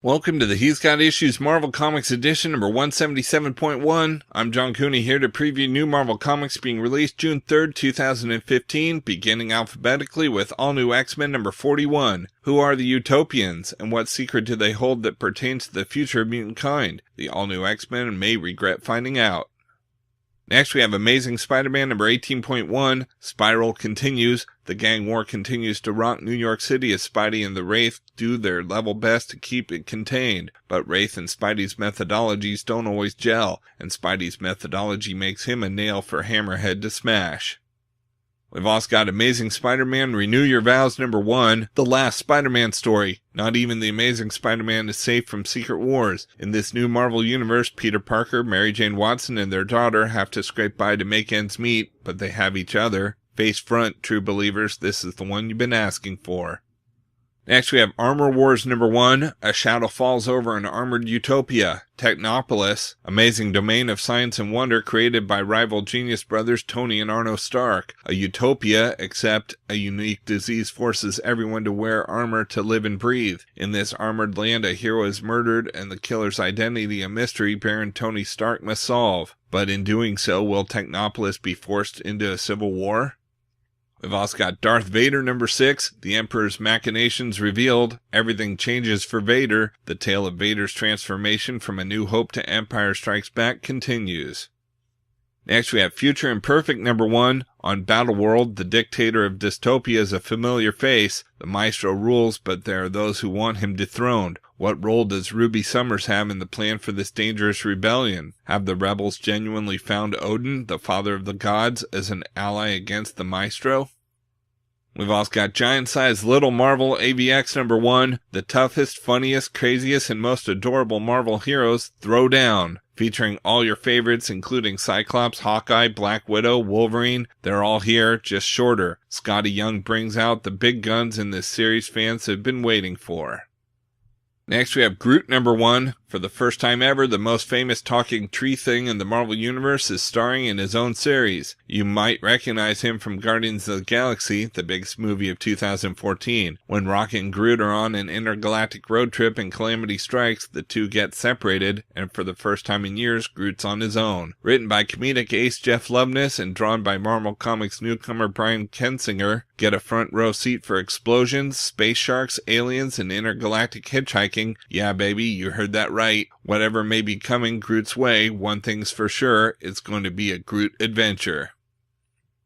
Welcome to the He's Got Issues Marvel Comics Edition number 177.1. I'm John Cooney here to preview new Marvel Comics being released June 3rd, 2015, beginning alphabetically with All New X-Men number 41. Who are the Utopians, and what secret do they hold that pertains to the future of mutant kind? The All New X-Men may regret finding out. Next, we have Amazing Spider-Man number 18.1. Spiral continues. The gang war continues to rock New York City as Spidey and the Wraith do their level best to keep it contained. But Wraith and Spidey's methodologies don't always gel, and Spidey's methodology makes him a nail for Hammerhead to smash. We've also got Amazing Spider-Man Renew Your Vows number 1, the last Spider-Man story. Not even the Amazing Spider-Man is safe from secret wars. In this new Marvel universe, Peter Parker, Mary Jane Watson, and their daughter have to scrape by to make ends meet, but they have each other. Face front, true believers, this is the one you've been asking for. Next, we have Armor Wars number 1, A Shadow Falls Over an Armored Utopia, Technopolis, amazing domain of science and wonder created by rival genius brothers Tony and Arno Stark. A utopia, except a unique disease forces everyone to wear armor to live and breathe. In this armored land, a hero is murdered and the killer's identity a mystery Baron Tony Stark must solve. But in doing so, will Technopolis be forced into a civil war? We've also got Darth Vader number 6, the Emperor's machinations revealed. Everything changes for Vader. The tale of Vader's transformation from A New Hope to Empire Strikes Back continues. Next we have Future Imperfect number 1. On Battleworld, the dictator of dystopia is a familiar face. The maestro rules, but there are those who want him dethroned. What role does Ruby Summers have in the plan for this dangerous rebellion? Have the rebels genuinely found Odin, the father of the gods, as an ally against the maestro? We've also got giant-sized Little Marvel AVX number 1, the toughest, funniest, craziest, and most adorable Marvel heroes throw down. Featuring all your favorites, including Cyclops, Hawkeye, Black Widow, Wolverine. They're all here, just shorter. Scotty Young brings out the big guns in this series fans have been waiting for. Next we have Groot number 1. For the first time ever, the most famous talking tree thing in the Marvel Universe is starring in his own series. You might recognize him from Guardians of the Galaxy, the biggest movie of 2014. When Rocket and Groot are on an intergalactic road trip and calamity strikes, the two get separated, and for the first time in years, Groot's on his own. Written by comedic ace Jeff Loveness and drawn by Marvel Comics newcomer Brian Kensinger, get a front row seat for explosions, space sharks, aliens, and intergalactic hitchhiking. Yeah, baby, you heard that right. Whatever may be coming Groot's way, one thing's for sure, it's going to be a Groot adventure.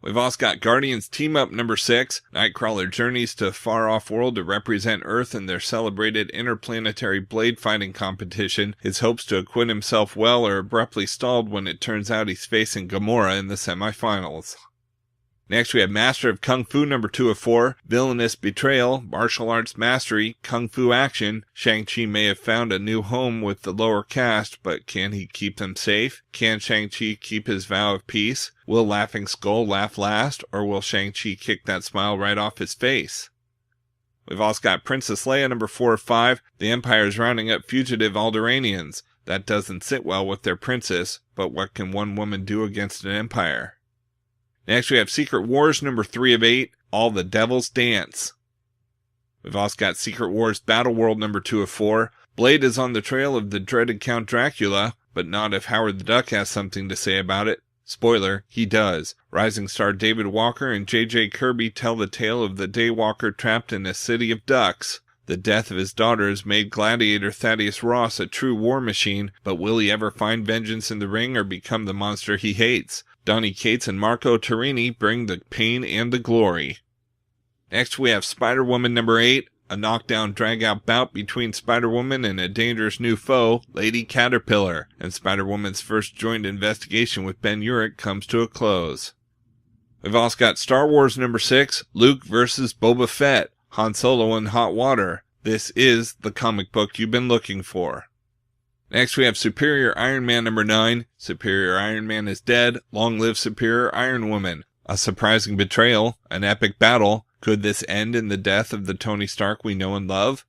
We've also got Guardians Team Up number 6. Nightcrawler journeys to a far-off world to represent Earth in their celebrated interplanetary blade fighting competition. His hopes to acquit himself well are abruptly stalled when it turns out he's facing Gamora in the semifinals. Next we have Master of Kung Fu number 2 of 4, Villainous Betrayal, Martial Arts Mastery, Kung Fu Action. Shang-Chi may have found a new home with the lower caste, but can he keep them safe? Can Shang-Chi keep his vow of peace? Will Laughing Skull laugh last, or will Shang-Chi kick that smile right off his face? We've also got Princess Leia number 4 of 5, the Empire is rounding up fugitive Alderaanians. That doesn't sit well with their princess, but what can one woman do against an empire? Next we have Secret Wars number 3 of 8, All the Devils Dance. We've also got Secret Wars Battleworld number 2 of 4. Blade is on the trail of the dreaded Count Dracula, but not if Howard the Duck has something to say about it. Spoiler, he does. Rising star David Walker and J.J. Kirby tell the tale of the Daywalker trapped in a city of ducks. The death of his daughter has made gladiator Thaddeus Ross a true war machine, but will he ever find vengeance in the ring or become the monster he hates? Donny Cates and Marco Torrini bring the pain and the glory. Next we have Spider-Woman number 8, a knockdown drag-out bout between Spider-Woman and a dangerous new foe, Lady Caterpillar, and Spider-Woman's first joint investigation with Ben Urich comes to a close. We've also got Star Wars number 6, Luke vs. Boba Fett, Han Solo in hot water. This is the comic book you've been looking for. Next we have Superior Iron Man number 9. Superior Iron Man is dead. Long live Superior Iron Woman. A surprising betrayal. An epic battle. Could this end in the death of the Tony Stark we know and love?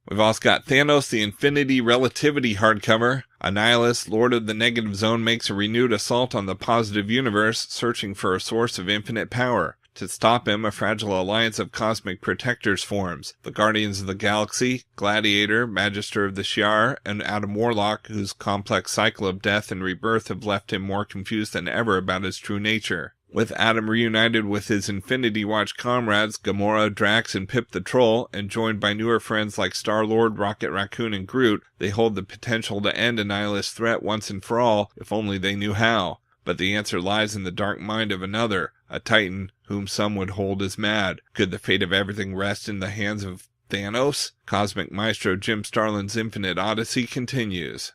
We've also got Thanos the Infinity Relativity hardcover. A nihilist, Lord of the Negative Zone, makes a renewed assault on the positive universe, searching for a source of infinite power. To stop him, a fragile alliance of cosmic protectors forms: the Guardians of the Galaxy, Gladiator, Magister of the Shi'ar, and Adam Warlock, whose complex cycle of death and rebirth have left him more confused than ever about his true nature. With Adam reunited with his Infinity Watch comrades Gamora, Drax, and Pip the Troll, and joined by newer friends like Star-Lord, Rocket Raccoon, and Groot, they hold the potential to end a nihilist threat once and for all, if only they knew how. But the answer lies in the dark mind of another, a Titan whom some would hold as mad. Could the fate of everything rest in the hands of Thanos? Cosmic Maestro Jim Starlin's Infinite Odyssey continues.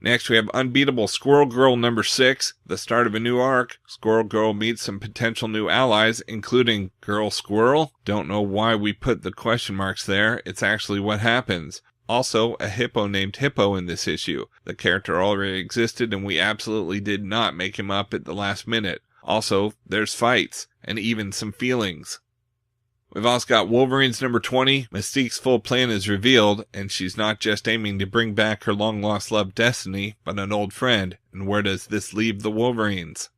Next, we have Unbeatable Squirrel Girl number 6, the start of a new arc. Squirrel Girl meets some potential new allies, including Girl Squirrel. Don't know why we put the question marks there. It's actually what happens. Also, a hippo named Hippo in this issue. The character already existed, and we absolutely did not make him up at the last minute. Also, there's fights, and even some feelings. We've also got Wolverines number 20. Mystique's full plan is revealed, and she's not just aiming to bring back her long-lost love Destiny, but an old friend. And where does this leave the Wolverines?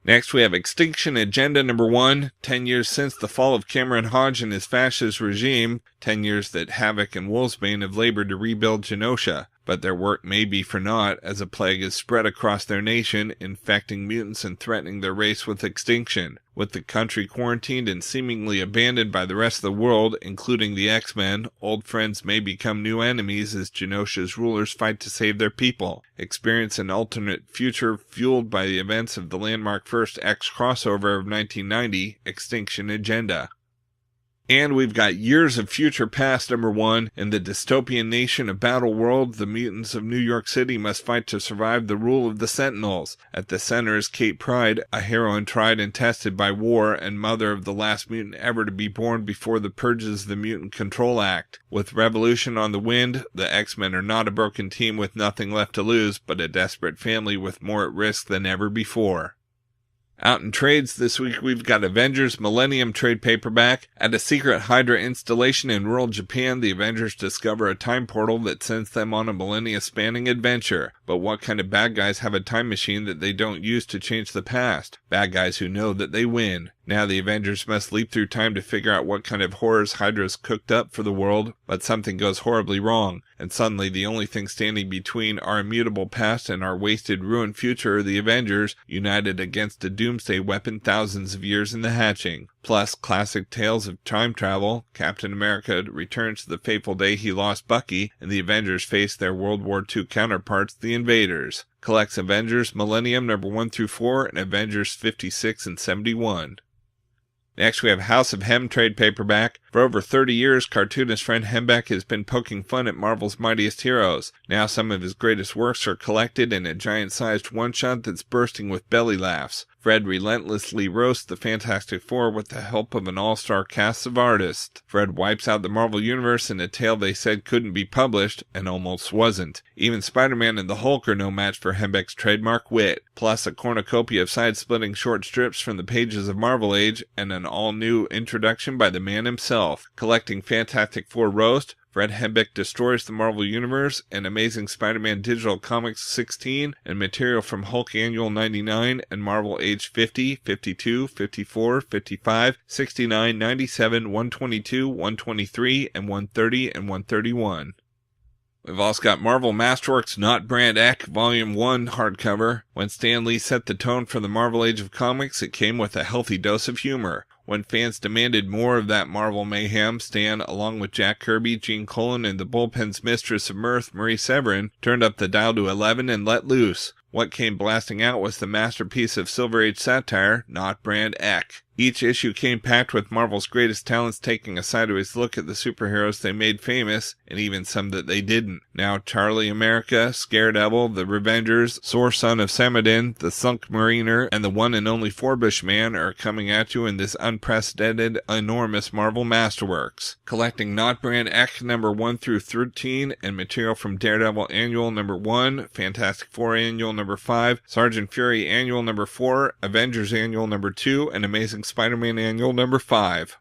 Next, we have X-Tinction Agenda number 1. 10 years since the fall of Cameron Hodge and his fascist regime. 10 years that Havoc and Wolfsbane have labored to rebuild Genosha. But their work may be for naught, as a plague is spread across their nation, infecting mutants and threatening their race with extinction. With the country quarantined and seemingly abandoned by the rest of the world, including the X-Men, old friends may become new enemies as Genosha's rulers fight to save their people. Experience an alternate future fueled by the events of the landmark first Echh crossover of 1990, X-Tinction Agenda. And we've got Years of Future Past number 1. In the dystopian nation of Battleworld, the mutants of New York City must fight to survive the rule of the Sentinels. At the center is Kate Pryde, a heroine tried and tested by war and mother of the last mutant ever to be born before the purges of the Mutant Control Act. With Revolution on the wind, the X-Men are not a broken team with nothing left to lose, but a desperate family with more at risk than ever before. Out in trades this week, we've got Avengers Millennium trade paperback. At a secret Hydra installation in rural Japan, the Avengers discover a time portal that sends them on a millennia-spanning adventure. But what kind of bad guys have a time machine that they don't use to change the past? Bad guys who know that they win. Now the Avengers must leap through time to figure out what kind of horrors Hydra's cooked up for the world, but something goes horribly wrong, and suddenly the only thing standing between our immutable past and our wasted, ruined future are the Avengers, united against a doomsday weapon thousands of years in the hatching. Plus, classic tales of time travel. Captain America returns to the fateful day he lost Bucky, and the Avengers face their World War II counterparts, the Invaders. Collects Avengers Millennium number 1 through 4 and Avengers 56 and 71. Next, we have House of Hem trade paperback. For over 30 years, cartoonist Fred Hembeck has been poking fun at Marvel's mightiest heroes. Now some of his greatest works are collected in a giant-sized one-shot that's bursting with belly laughs. Fred relentlessly roasts the Fantastic Four with the help of an all-star cast of artists. Fred wipes out the Marvel Universe in a tale they said couldn't be published, and almost wasn't. Even Spider-Man and the Hulk are no match for Hembeck's trademark wit. Plus a cornucopia of side-splitting short strips from the pages of Marvel Age, and an all-new introduction by the man himself. Collecting Fantastic Four Roast, Fred Hembeck Destroys the Marvel Universe, and Amazing Spider-Man Digital Comics 16, and material from Hulk Annual 99 and Marvel Age 50, 52, 54, 55, 69, 97, 122, 123, and 130 and 131. We've also got Marvel Masterworks Not Brand Echh Volume 1 hardcover. When Stan Lee set the tone for the Marvel Age of Comics, it came with a healthy dose of humor. When fans demanded more of that Marvel mayhem, Stan, along with Jack Kirby, Gene Colan, and the bullpen's mistress of mirth, Marie Severin, turned up the dial to 11 and let loose. What came blasting out was the masterpiece of Silver Age satire, Not Brand Echh. Each issue came packed with Marvel's greatest talents taking a sideways look at the superheroes they made famous, and even some that they didn't. Now Charlie America, Scaredevil, the Revengers, Sore Son of Samadin, the Sunk Mariner, and the one and only Forbush Man are coming at you in this unprecedented, enormous Marvel Masterworks. Collecting Not Brand Echh number 1 through 13, and material from Daredevil Annual number 1, Fantastic Four Annual number 5, Sergeant Fury Annual number 4, Avengers Annual number 2, and Amazing Spider-Man Annual number 5.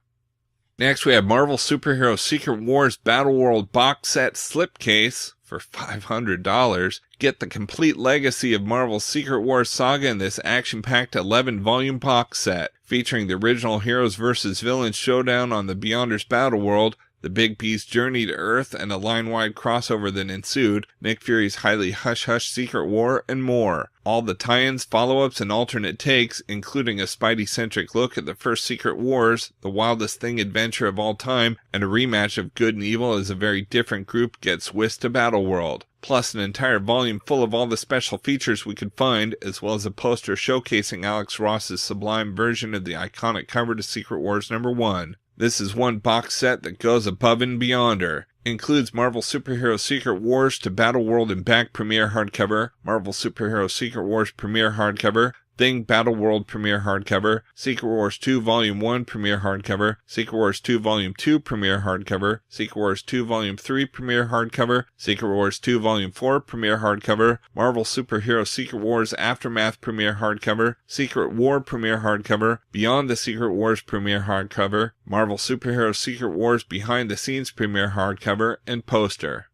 Next, we have Marvel Superhero Secret Wars Battleworld box set slipcase for $500. Get the complete legacy of Marvel's Secret Wars saga in this action-packed 11-volume box set, featuring the original heroes versus villains showdown on the Beyonders Battleworld, the Big B's journey to Earth and a line-wide crossover that ensued, Nick Fury's highly hush-hush Secret War, and more. All the tie-ins, follow-ups, and alternate takes, including a Spidey-centric look at the first Secret Wars, the wildest thing adventure of all time, and a rematch of good and evil as a very different group gets whisked to Battleworld. Plus an entire volume full of all the special features we could find, as well as a poster showcasing Alex Ross's sublime version of the iconic cover to Secret Wars #1. This is one box set that goes above and beyonder. Includes Marvel Superhero Secret Wars to Battleworld and Back Premiere Hardcover, Marvel Superhero Secret Wars Premiere Hardcover, Thing Battleworld Premiere Hardcover, Secret Wars 2 Volume 1 Premiere Hardcover, Secret Wars 2 Volume 2 Premiere Hardcover, Secret Wars 2 Volume 3 Premiere Hardcover, Secret Wars 2 Volume 4 Premiere Hardcover, Marvel Superhero Secret Wars Aftermath Premiere Hardcover, Secret War Premiere Hardcover, Beyond the Secret Wars Premiere Hardcover, Marvel Superhero Secret Wars Behind the Scenes Premiere Hardcover, and poster.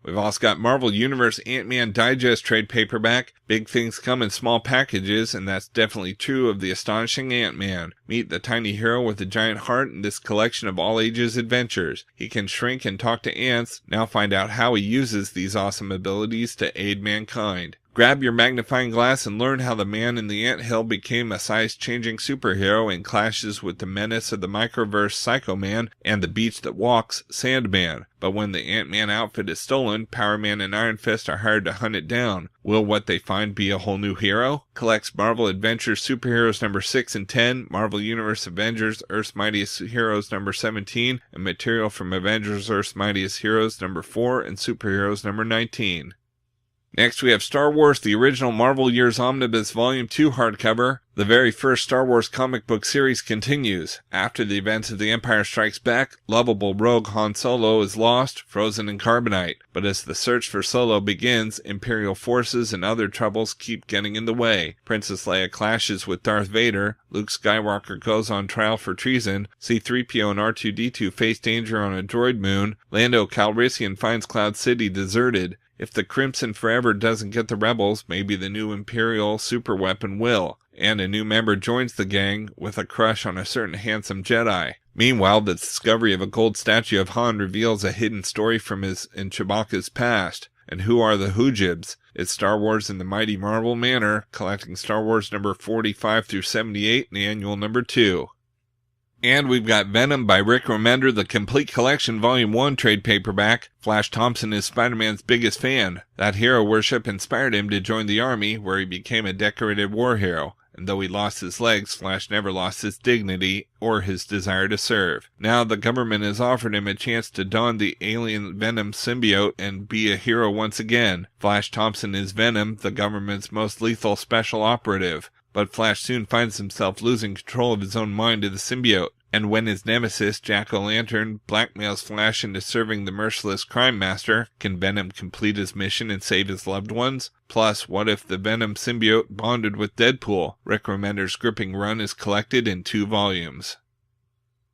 We've also got Marvel Universe Ant-Man Digest trade paperback. Big things come in small packages, and that's definitely true of the astonishing Ant-Man. Meet the tiny hero with a giant heart in this collection of all ages adventures. He can shrink and talk to ants. Now find out how he uses these awesome abilities to aid mankind. Grab your magnifying glass and learn how the man in the anthill became a size-changing superhero and clashes with the menace of the microverse Psycho Man and the beach that walks Sandman. But when the Ant-Man outfit is stolen, Power Man and Iron Fist are hired to hunt it down. Will what they find be a whole new hero? Collects Marvel Adventures Superheroes number 6 and 10, Marvel Universe Avengers Earth's Mightiest Heroes number 17, and material from Avengers Earth's Mightiest Heroes number 4 and Superheroes number 19. Next, we have Star Wars The Original Marvel Years Omnibus Volume 2 hardcover. The very first Star Wars comic book series continues. After the events of The Empire Strikes Back, lovable rogue Han Solo is lost, frozen in carbonite. But as the search for Solo begins, Imperial forces and other troubles keep getting in the way. Princess Leia clashes with Darth Vader, Luke Skywalker goes on trial for treason, C-3PO and R2-D2 face danger on a droid moon, Lando Calrissian finds Cloud City deserted. If the Crimson Forever doesn't get the rebels, maybe the new Imperial superweapon will. And a new member joins the gang with a crush on a certain handsome Jedi. Meanwhile, the discovery of a gold statue of Han reveals a hidden story from his and Chewbacca's past. And who are the Hoojibs? It's Star Wars in the Mighty Marvel manner, collecting Star Wars number 45 through 78 and annual number 2. And we've got Venom by Rick Remender, the Complete Collection Volume 1 trade paperback. Flash Thompson is Spider-Man's biggest fan. That hero worship inspired him to join the army, where he became a decorated war hero. And though he lost his legs, Flash never lost his dignity or his desire to serve. Now the government has offered him a chance to don the alien Venom symbiote and be a hero once again. Flash Thompson is Venom, the government's most lethal special operative. But Flash soon finds himself losing control of his own mind to the symbiote, and when his nemesis, Jack-O-Lantern, blackmails Flash into serving the merciless crime master, can Venom complete his mission and save his loved ones? Plus, what if the Venom symbiote bonded with Deadpool? Rick Remender's gripping run is collected in 2 volumes.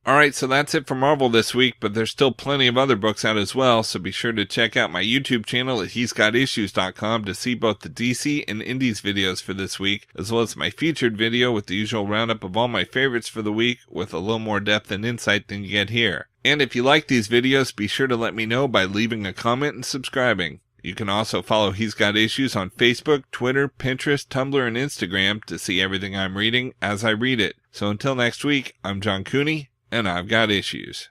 Alright, so that's it for Marvel this week, but there's still plenty of other books out as well, so be sure to check out my YouTube channel at he'sgotissues.com to see both the DC and Indies videos for this week, as well as my featured video with the usual roundup of all my favorites for the week, with a little more depth and insight than you get here. And if you like these videos, be sure to let me know by leaving a comment and subscribing. You can also follow He's Got Issues on Facebook, Twitter, Pinterest, Tumblr, and Instagram to see everything I'm reading as I read it. So until next week, I'm John Cooney, and I've got issues.